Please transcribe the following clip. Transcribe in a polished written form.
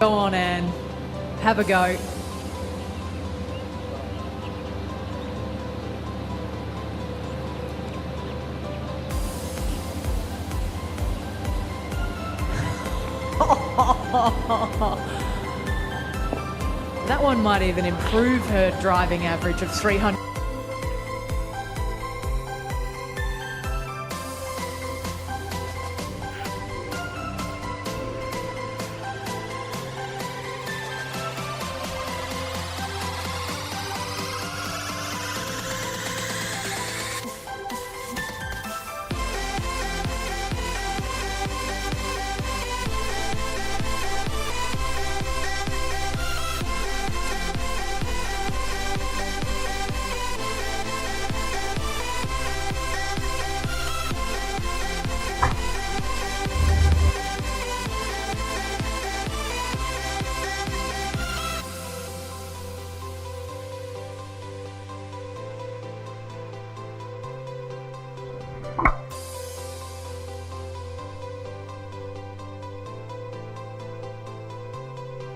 Go on, Anne. Have a go. That one might even improve her driving average of 300.